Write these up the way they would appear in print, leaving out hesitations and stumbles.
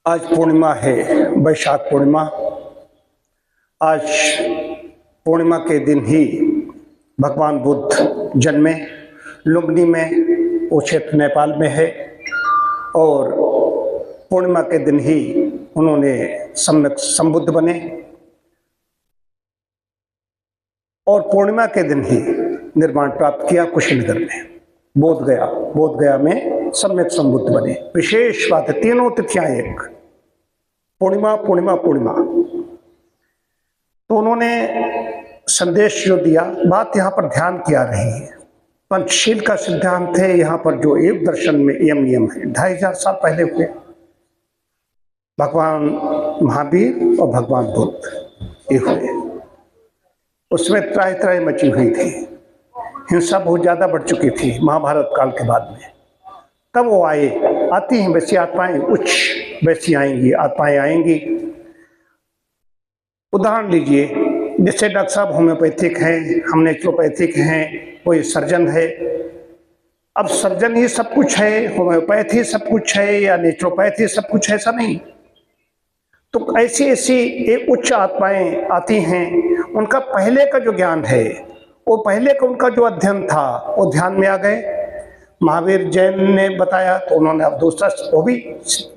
आज पूर्णिमा है, वैशाख पूर्णिमा। आज पूर्णिमा के दिन ही भगवान बुद्ध जन्मे। लुम्बिनी में वो क्षेत्र नेपाल में है और पूर्णिमा के दिन ही उन्होंने सम्यक संबुद्ध बने और पूर्णिमा के दिन ही निर्वाण प्राप्त किया कुशीनगर में। बोध गया में सम्यक संबुद्ध बने। विशेष बात है, तीनों तिथियां एक, पूर्णिमा पूर्णिमा पूर्णिमा। तो उन्होंने संदेश जो दिया, बात यहाँ पर ध्यान किया रही है। पंचशील का सिद्धांत है यहाँ पर, जो योग दर्शन में यम नियम है, 2500 साल पहले हुए। भगवान महावीर और भगवान बुद्ध ये हुए। उसमें त्राहि त्राहि मची हुई थी, हिंसा बहुत ज्यादा बढ़ चुकी थी महाभारत काल के बाद में। तब वो आए, आती हैं वैसी आत्माएं, उच्च वैसी आएंगी आत्माएं आएंगी। उदाहरण लीजिए, जैसे डॉक्टर साहब होम्योपैथिक हैं, हम नेचुरोपैथिक हैं, कोई सर्जन है। अब सर्जन ही सब कुछ है, होम्योपैथी सब कुछ है या नेचुरोपैथी सब कुछ है, ऐसा नहीं। तो ऐसी ऐसी एक उच्च आत्माएं आती हैं, उनका पहले का जो ज्ञान है, वो पहले का उनका जो अध्ययन था वो ध्यान में आ गए। महावीर जैन ने बताया तो उन्होंने अब दूसरा, वो भी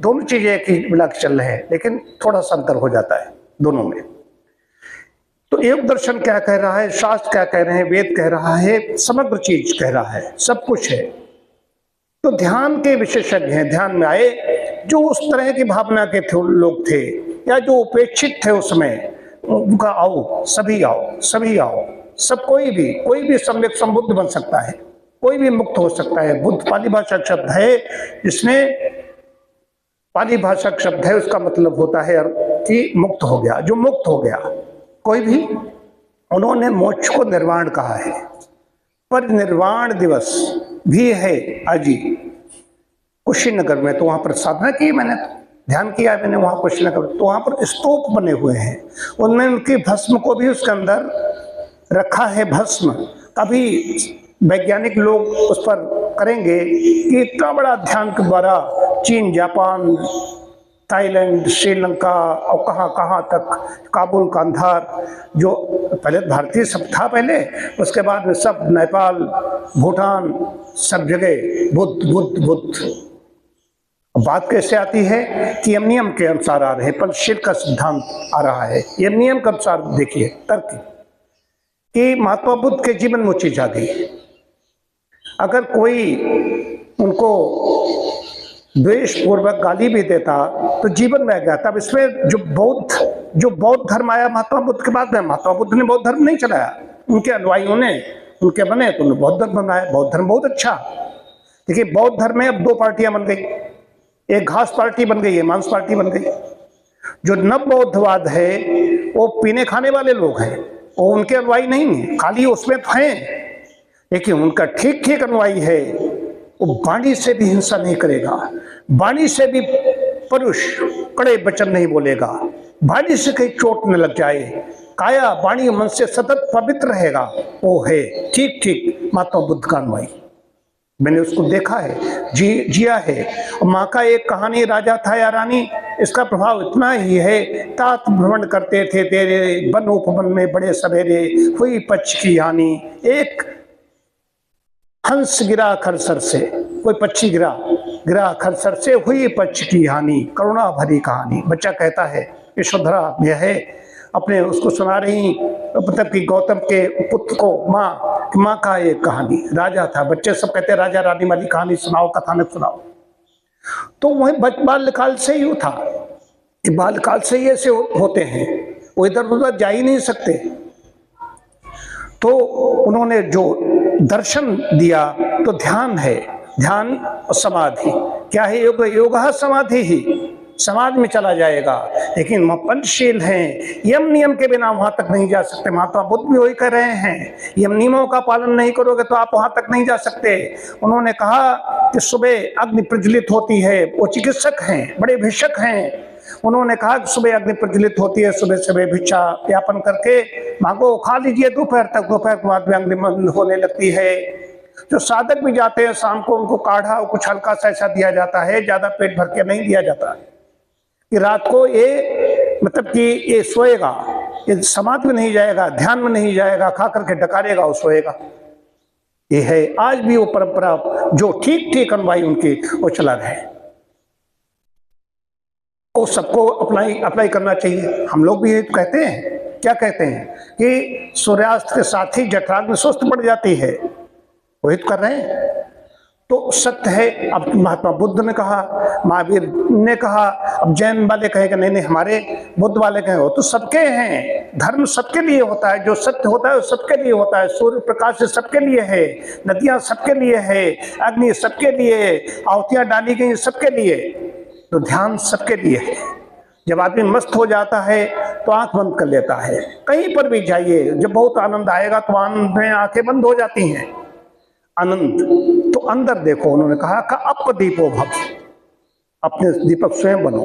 दोनों चीजें एक ही मिला के चल रहे हैं, लेकिन थोड़ा सा अंतर हो जाता है दोनों में। तो योग दर्शन क्या कह रहा है, शास्त्र क्या कह रहे हैं, वेद कह रहा है, समग्र चीज कह रहा है, सब कुछ है। तो ध्यान के विशेषज्ञ हैं, ध्यान में आए जो उस तरह की भावना के लोग थे या जो उपेक्षित थे उसमें, उनका आओ, सभी आओ, सभी आओ, सब कोई भी सम्यक संबुद्ध बन सकता है, कोई भी मुक्त हो सकता है। बुद्ध पाली भाषा शब्द है, जिसमें पाली भाषा शब्द है, उसका मतलब होता है कि मुक्त हो गया, जो मुक्त हो गया कोई भी। उन्होंने मोक्ष को निर्वाण कहा है, पर निर्वाण दिवस भी है आज ही कुशीनगर में। तो वहां पर साधना की, मैंने ध्यान किया मैंने वहां कुशीनगर, तो वहां पर स्तूप बने हुए हैं, उनमें उनकी भस्म को भी उसके अंदर रखा है। भस्म कभी वैज्ञानिक लोग उस पर करेंगे कि इतना बड़ा ध्यान के द्वारा चीन, जापान, थाईलैंड, श्रीलंका और कहाँ तक, काबुल, कांधार, जो पहले भारतीय सब था पहले, उसके बाद में सब नेपाल, भूटान, सब जगह बुद्ध बुद्ध बुद्ध। बात कैसे आती है कि यम नियम के अनुसार आ रहे हैं, पंचशील का सिद्धांत आ रहा है। यम नियम के अनुसार देखिए तर्क कि महात्मा बुद्ध के जीवन में चीज आ गई। अगर कोई उनको द्वेष पूर्वक गाली भी देता तो जीवन में आ गया। तब इसमें जो बौद्ध धर्म आया महात्मा बुद्ध के बाद में, महात्मा बुद्ध ने बौद्ध धर्म नहीं चलाया, उनके अनुयायियों ने, उनके बने तो उन्होंने बौद्ध धर्म बनाया। बौद्ध धर्म बहुत अच्छा। देखिए बौद्ध धर्म में अब 2 पार्टियां बन गई, एक घास पार्टी बन गई है, मांस पार्टी बन गई। जो नव बौद्धवाद है वो पीने खाने वाले लोग हैं, वो उनके अनुयायी नहीं है, खाली उसमें तो हैं, लेकिन उनका ठीक अनुयायी है। वो वाणी से भी हिंसा नहीं करेगा, वाणी से भी पुरुष कड़े वचन नहीं बोलेगा, वाणी से कहीं चोट न लग जाए, काया वाणी मन से सतत पवित्र रहेगा। वो है ठीक महात्मा बुद्ध का अनुयायी। मैंने उसको देखा है, जिया है। और माँ का एक कहानी, राजा था या रानी, इसका प्रभाव इतना ही है। तात भ्रमण करते थे तेरे, वन उपवन में बड़े सवेरे, हुई पक्ष की हानि। एक हंस गिरा खरसर से, कोई पक्षी गिरा खरसर से, हुई पक्ष की हानि, करुणा भरी कहानी। बच्चा कहता है, यशोधरा यह है, अपने उसको सुना रही, मतलब कि गौतम के पुत्र को माँ का एक कहानी। राजा था, बच्चे सब कहते राजा रानी वाली कहानी सुनाओ, कथानक सुनाओ। तो वही बाल्यकाल से ही था, बाल्यकाल से ही ऐसे होते हैं, वो इधर उधर जा ही नहीं सकते। तो उन्होंने जो दर्शन दिया, तो ध्यान है, ध्यान और समाधि क्या है, योग समाधि ही समाज में चला जाएगा। लेकिन पंचशील हैं, यम नियम के बिना वहां तक नहीं जा सकते। महात्मा बुद्ध भी वही कर रहे हैं, यम नियमों का पालन नहीं करोगे तो आप वहां तक नहीं जा सकते। उन्होंने कहा कि सुबह अग्नि प्रज्वलित होती है, वो चिकित्सक हैं, बड़े भिक्षक हैं। उन्होंने कहा कि सुबह अग्नि प्रज्वलित होती है, सुबह भिक्षा यापन करके मांगो, खा लीजिए दोपहर तक, दोपहर के बाद में अग्नि बंद होने लगती है। जो साधक भी जाते हैं शाम को, उनको काढ़ा और कुछ हल्का सा ऐसा दिया जाता है, ज्यादा पेट भर के नहीं दिया जाता। कि रात को ये मतलब कि ये सोएगा, ये समाधि में नहीं जाएगा, ध्यान में नहीं जाएगा, खा करके डकारेगा और सोएगा। ये है आज भी वो परंपरा जो ठीक ठीक अनुयायी उनके वो चला रहे, वो सबको अप्लाई करना चाहिए। हम लोग भी ये कहते हैं, क्या कहते हैं कि सूर्यास्त के साथ ही जठराग्नि सुस्त पड़ जाती है, वही तो कर रहे हैं। तो सत्य है। अब महात्मा बुद्ध ने कहा, महावीर ने कहा, अब जैन वाले कहेंगे नहीं नहीं हमारे बुद्ध वाले कहेंगे वो तो सबके हैं, धर्म सबके लिए होता है, जो सत्य होता है वो सबके लिए होता है। सूर्य प्रकाश से सबके लिए है, नदियां सबके लिए है, अग्नि सबके लिए, आहुतियां डाली गई सबके लिए, तो ध्यान सबके लिए है। जब आदमी मस्त हो जाता है तो आंख बंद कर लेता है। कहीं पर भी जाइए, जब बहुत आनंद आएगा तो आनंद में आंखें बंद हो जाती हैं। आनंद तो अंदर देखो, उन्होंने कहा कि अपदीपो भव, अपने दीपक स्वयं बनो।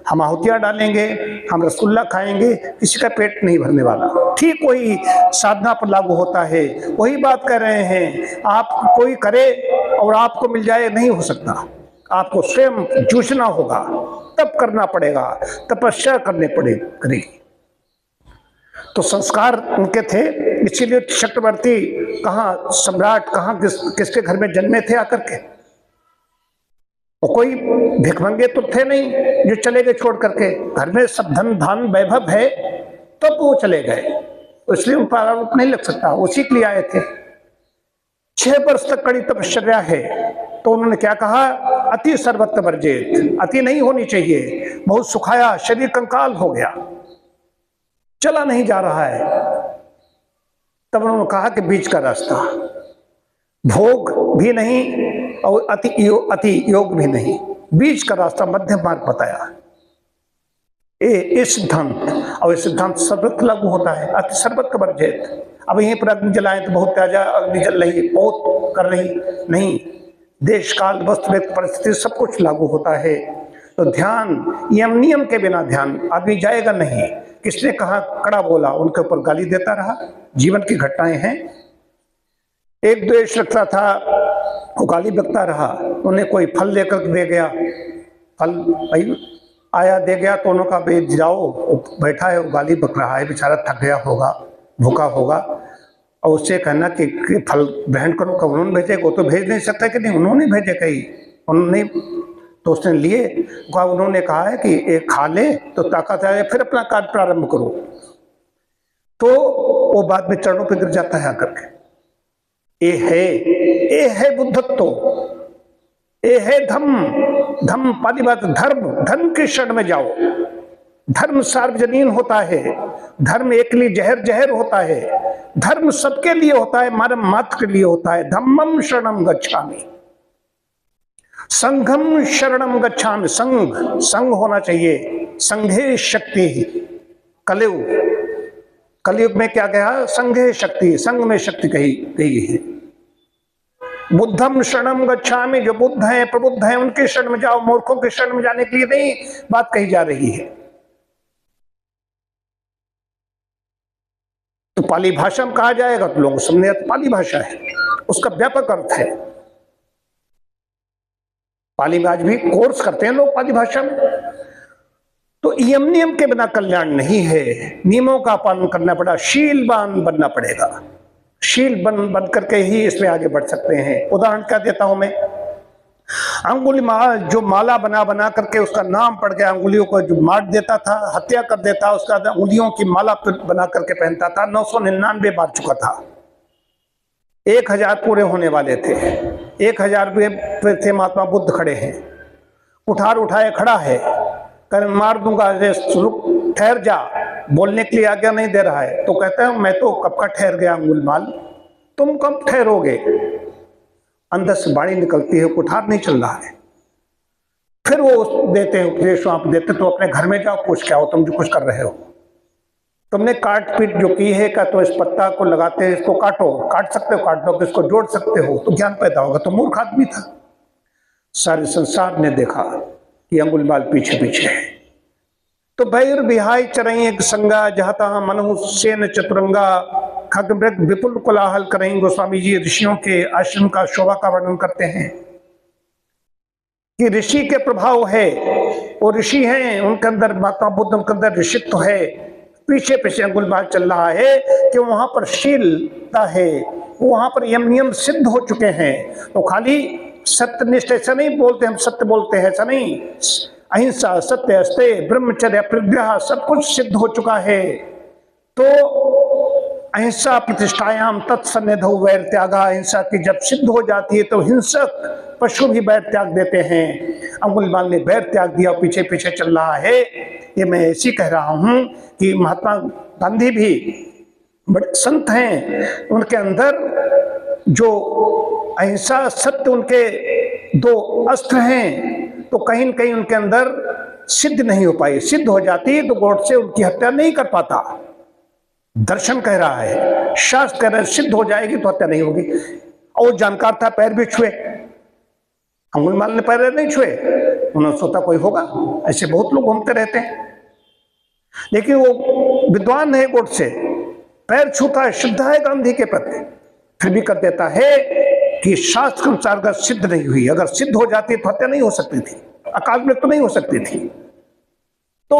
हम आहुतियां डालेंगे, हम रसगुल्ला खाएंगे, किसी का पेट नहीं भरने वाला। ठीक वही साधना पर लागू होता है, वही बात कर रहे हैं। आप कोई करे और आपको मिल जाए, नहीं हो सकता। आपको स्वयं जूझना होगा, तप करना पड़ेगा, तपस्या करने पड़ेगी। तो संस्कार उनके थे, इसीलिए चक्रवर्ती कहाँ, सम्राट कहाँ, किसके घर में जन्मे थे आकर के। और कोई भिखमंगे तो थे नहीं जो चले गए छोड़ करके। घर में सब धन धान वैभव है तब तो वो चले गए, इसलिए उन पर आरोप नहीं लग सकता, उसी के लिए आए थे। 6 वर्ष तक कड़ी तपस्या है, तो उन्होंने क्या कहा, अति सर्वत्र वर्जित, अति नहीं होनी चाहिए। बहुत सुखाया, शरीर कंकाल हो गया, चला नहीं जा रहा है। तब उन्होंने कहा कि बीच का रास्ता, भोग भी नहीं और अति योग भी नहीं, बीच का रास्ता, मध्यम मार्ग बताया। ये सिद्धांत, और ये सिद्धांत सर्वत्र लागू होता है, अति सर्वत्र वर्जित। अब यहीं पर अग्नि जलाएं तो बहुत ताजा अग्नि जल रही, बहुत कर रही, नहीं, देश काल वस्तु व्यक्ति परिस्थिति सब कुछ लागू होता है। तो ध्यान नियम के बिना ध्यान आदमी जाएगा नहीं। किसने कहा कड़ा बोला, उनके ऊपर गाली देता रहा, जीवन की घटनाएं हैं। एक द्वेष रखता था, वो गाली बकता रहा। उन्हें कोई फल लेकर दे गया, फल भाई आया दे गया, तो उन्होंने कहा भाई जाओ, बैठा है वो गाली बक रहा है, बेचारा थक गया होगा, भूखा होगा, और उससे कहना कि फल ग्रहण करो। कब उन्होंने भेजे, वो तो भेज नहीं सकता कि नहीं, उन्होंने भेजे कहीं, उन्होंने तो उसने लिए। उन्होंने कहा है कि एक खा ले तो ताकत आए, फिर अपना कार्य प्रारंभ करो। तो वो बाद में चरणों पर गिर जाता है आकर के। ये है बुद्धत्व, ये है धम्म पाली बात, धर्म के शरण में जाओ। धर्म सार्वजनीन होता है, धर्म एक लिए जहर होता है, धर्म सबके लिए होता है, मानव मात्र के लिए होता है। धम्मम शरणम गच्छामि, संघम शरणम गच्छामि, संघ होना चाहिए, संघे शक्ति। कलयुग में क्या कहा, संघे शक्ति, संघ में शक्ति कही गई है। बुद्धम शरणम गच्छामि, जो बुद्ध हैं, प्रबुद्ध हैं, उनके शरण में जाओ, मूर्खों के शरण में जाने के लिए नहीं बात कही जा रही है। तो पाली भाषा में कहा जाएगा तो लोग समझे पाली भाषा है, उसका व्यापक अर्थ है। पाली में आज भी कोर्स करते हैं लोग पाली भाषा में। तो नियम के बिना कल्याण नहीं है, नियमों का पालन करना पड़ा, शीलवान बनना पड़ेगा। शील बन करके ही इसमें आगे बढ़ सकते हैं। उदाहरण क्या देता हूं मैं, अंगुली माल जो माला बना करके उसका नाम पड़ गया, अंगुलियों को जो मार देता था, हत्या कर देता, उसका अंगुलियों की माला बना करके पहनता था। 999 बार चुका था, 1000 पूरे होने वाले थे, 1000 पे थे। महात्मा बुद्ध खड़े हैं, उठाए खड़ा है, कर मार दूंगा, ठहर जा, बोलने के लिए आज्ञा नहीं दे रहा है। तो कहते हैं मैं तो कब का ठहर गया अंगुलमाल, तुम कब ठहरोगे। अंदर से बाणी निकलती है, कुठार नहीं चल रहा है। फिर वो देते हैं उपदेश, आप देते तो अपने घर में जाओ, पूछ क्या हो तुम जो कुछ कर रहे हो, तुमने काट पीट जो की है, क्या तो इस पत्ता को लगाते हैं, इसको काटो, काट सकते हो काट दो, इसको जोड़ सकते हो तो ज्ञान पैदा होगा। तो मूर्ख आदमी था। सारे संसार ने देखा कि अंगुलमाल पीछे पीछे है। तो भैर बिहाय चरई संगा, जहता मनहु सेन चतुरंगा, खग मृग विपुल कोलाहल करें। गोस्वामी जी ऋषियों के आश्रम का शोभा का वर्णन करते हैं कि ऋषि के प्रभाव है, वो ऋषि हैं, उनके अंदर महात्मा बुद्ध, उनके अंदर ऋषित्व है, पीछे पीछे अंगुलबाज चल रहा है कि वहां पर शीलता है, वहां पर यम नियम सिद्ध हो चुके हैं। तो खाली सत्यनिष्ठ ऐसा नहीं बोलते, हम सत्य बोलते हैं ऐसा नहीं, अहिंसा, सत्य, अस्तेय, ब्रह्मचर्य, प्रज्ञा सब कुछ सिद्ध हो चुका है। तो अहिंसा प्रतिष्ठायाम तत्सन्निधौ वैर त्यागा, अहिंसा की जब सिद्ध हो जाती है तो हिंसक पशु भी वैर त्याग देते हैं। अंगुलीमाल ने वैर त्याग दिया, पीछे पीछे चल रहा है। ये मैं ऐसी कह रहा हूं कि महात्मा गांधी भी बड़े संत हैं, उनके अंदर जो अहिंसा सत्य उनके दो अस्त्र हैं, तो कहीं न कहीं उनके अंदर सिद्ध नहीं हो पाई। सिद्ध हो जाती तो गोडसे उनकी हत्या नहीं कर पाता। दर्शन कह रहा है, शास्त्र कह रहा है, सिद्ध हो जाएगी तो हत्या नहीं होगी। और जानकार था, पैर भी छुए, अंगुलीमाल ने पैर नहीं छुए, उन्होंने सोचा कोई होगा, ऐसे बहुत लोग घूमते रहते हैं। लेकिन वो विद्वान है, गोडसे पैर छूता है, श्रद्धा है गांधी के प्रति, फिर भी कर देता है कि शास्त्र के अनुसार अगर सिद्ध नहीं हुई, अगर सिद्ध हो जाती तो हत्या नहीं हो सकती थी, अकाल मृत्यु नहीं हो सकती थी। तो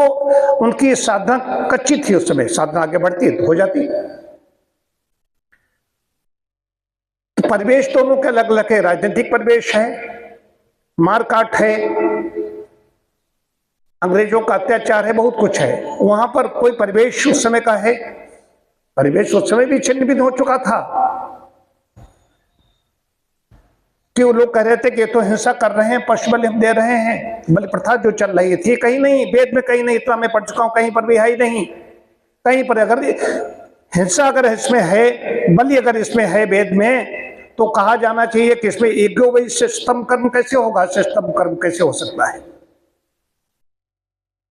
उनकी साधना कच्ची थी, उस समय साधना आगे बढ़ती तो हो जाती। तो परिवेश दोनों के अलग अलग है, राजनीतिक परिवेश है, मारकाट है, अंग्रेजों का अत्याचार है, बहुत कुछ है। वहां पर कोई परिवेश उस समय का है, परिवेश उस समय भी छिन्न भिन्न हो चुका था कि वो लोग कह रहे थे कि तो हिंसा कर रहे हैं, पशु बलि हम दे रहे हैं, बलि प्रथा जो चल रही थी कहीं नहीं, वेद में कहीं नहीं, इतना मैं पढ़ चुका हूं, कहीं पर भी है ही नहीं। कहीं पर अगर हिंसा अगर इसमें है, बलि अगर इसमें है वेद में, तो कहा जाना चाहिए कि इसमें एगो वही सिस्टम कर्म कैसे होगा, सिस्टम कर्म कैसे हो सकता है,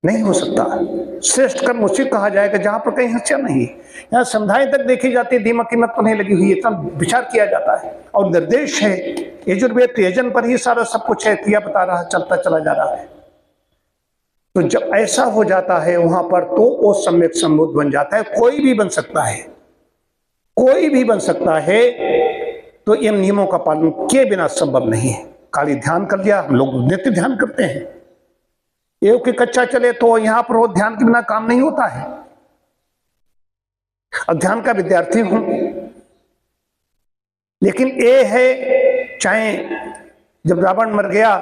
नहीं हो सकता। श्रेष्ठ कर्म उसी कहा जाएगा जहां पर कहीं हिंसा नहीं। यहाँ संध्याएं तक देखी जाती, दीमक कीमत तो नहीं लगी हुई, इतना विचार किया जाता है और निर्देश है। यजुर्वेद यजन पर ही सारा सब कुछ है, क्रिया बता रहा है, चलता चला जा रहा है। तो जब ऐसा हो जाता है वहां पर, तो वो सम्यक संबुद्ध बन जाता है। कोई भी बन सकता है, कोई भी बन सकता है। तो इन नियमों का पालन किए बिना संभव नहीं है। खाली ध्यान कर लिया, हम लोग नित्य ध्यान करते हैं, ये कि कच्चा चले तो यहां पर वो ध्यान के बिना काम नहीं होता है। अब ध्यान का विद्यार्थी हूं, लेकिन ये है, चाहे जब रावण मर गया,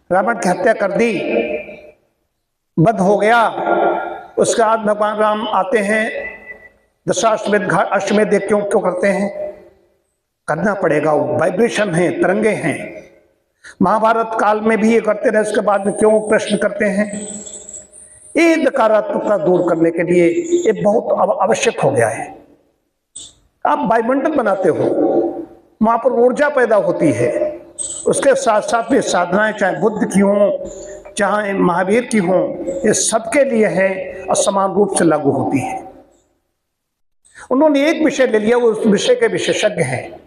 रावण की हत्या कर दी, वध हो गया, उसके बाद भगवान राम आते हैं, दशाश्वमेध अश्वमेध क्यों क्यों करते हैं, करना पड़ेगा, वाइब्रेशन है, तरंगे हैं। महाभारत काल में भी ये करते रहे, उसके बाद में क्यों प्रश्न करते हैं। ये नकारात्मकता दूर करने के लिए ये बहुत आवश्यक हो गया है। आप वायुमंडल बनाते हो, वहां पर ऊर्जा पैदा होती है, उसके साथ साथ में साधनाएं चाहे बुद्ध की हों, चाहे महावीर की हों, ये सबके लिए है और समान रूप से लागू होती है। उन्होंने एक विषय ले लिया, वो उस विषय के विशेषज्ञ हैं।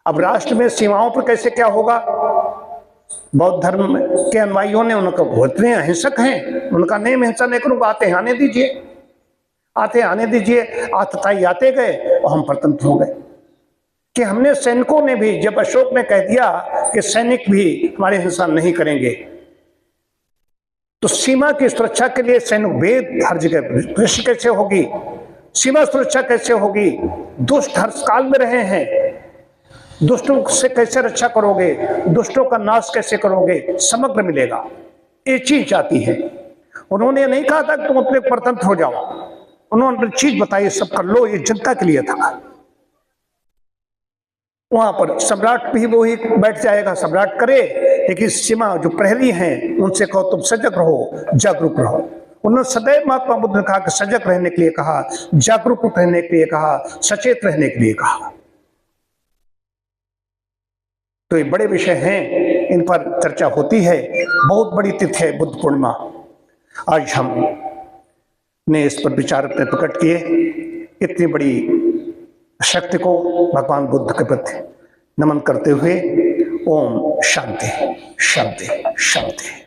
अब राष्ट्र में सीमाओं पर कैसे क्या होगा, बौद्ध धर्म के अनुयायियों ने उनका इतने अहिंसक हैं, उनका नहीं हिंसा नहीं करूंगा, आते आने दीजिए, आते आने दीजिए, आतताई आते गए और हम परतंत्र हो गए। कि हमने सैनिकों ने भी, जब अशोक ने कह दिया कि सैनिक भी हमारी हिंसा नहीं करेंगे, तो सीमा की सुरक्षा के लिए सैनिक वेद हर जगह, कृषि कैसे होगी, सीमा सुरक्षा कैसे होगी, दुष्ट हर काल में रहे हैं, दुष्टों से कैसे रक्षा करोगे, दुष्टों का नाश कैसे करोगे, समग्र मिलेगा, ये चीज चाहती है। उन्होंने नहीं कहा था कि तुम अपने परतंत्र हो जाओ, उन्होंने चीज बताई, सब कर लो, ये जनता के लिए था। वहां पर सम्राट भी वो ही बैठ जाएगा, सम्राट करे, लेकिन सीमा जो प्रहरी हैं उनसे कहो तुम सजग रहो, जागरूक रहो। उन्होंने सदैव महात्मा बुद्ध ने कहा कि सजग रहने के लिए कहा, जागरूक रहने के लिए कहा, सचेत रहने के लिए कहा। तो ये बड़े विषय हैं, इन पर चर्चा होती है। बहुत बड़ी तिथि है बुद्ध पूर्णिमा, आज हम ने इस पर विचार अपने प्रकट किए। इतनी बड़ी शक्ति को भगवान बुद्ध के प्रति नमन करते हुए ओम शांति शांति शांति।